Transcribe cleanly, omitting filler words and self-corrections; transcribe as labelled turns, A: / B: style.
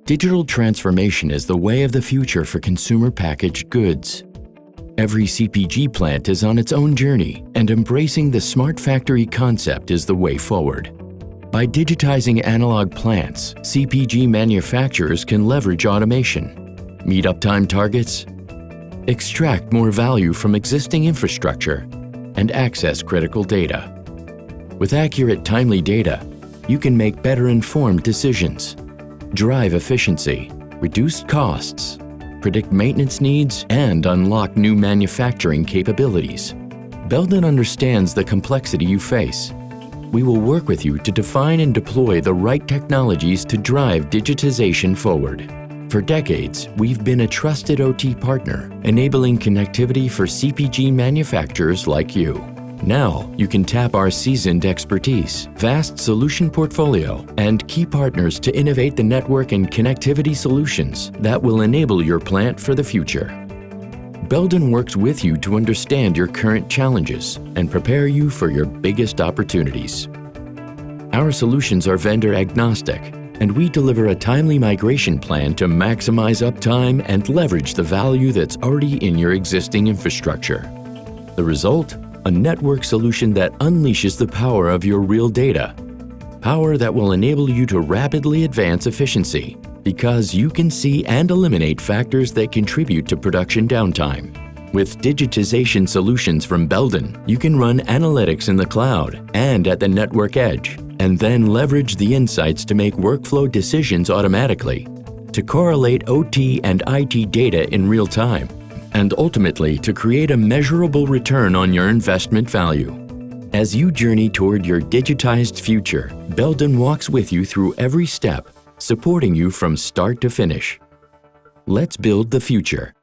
A: Digital transformation is the way of the future for consumer packaged goods. Every CPG plant is on its own journey, and embracing the smart factory concept is the way forward. By digitizing analog plants, CPG manufacturers can leverage automation, meet uptime targets, extract more value from existing infrastructure, and access critical data. With accurate, timely data, you can make better informed decisions, drive efficiency, reduce costs, predict maintenance needs, and unlock new manufacturing capabilities. Belden understands the complexity you face. We will work with you to define and deploy the right technologies to drive digitization forward. For decades, we've been a trusted OT partner, enabling connectivity for CPG manufacturers like you. Now, you can tap our seasoned expertise, vast solution portfolio, and key partners to innovate the network and connectivity solutions that will enable your plant for the future. Belden works with you to understand your current challenges and prepare you for your biggest opportunities. Our solutions are vendor agnostic, and we deliver a timely migration plan to maximize uptime and leverage the value that's already in your existing infrastructure. The result? A network solution that unleashes the power of your real data. Power that will enable you to rapidly advance efficiency, because you can see and eliminate factors that contribute to production downtime. With digitization solutions from Belden, you can run analytics in the cloud and at the network edge, and then leverage the insights to make workflow decisions automatically, to correlate OT and IT data in real time, and ultimately to create a measurable return on your investment value. As you journey toward your digitized future, Belden walks with you through every step, supporting you from start to finish. Let's build the future.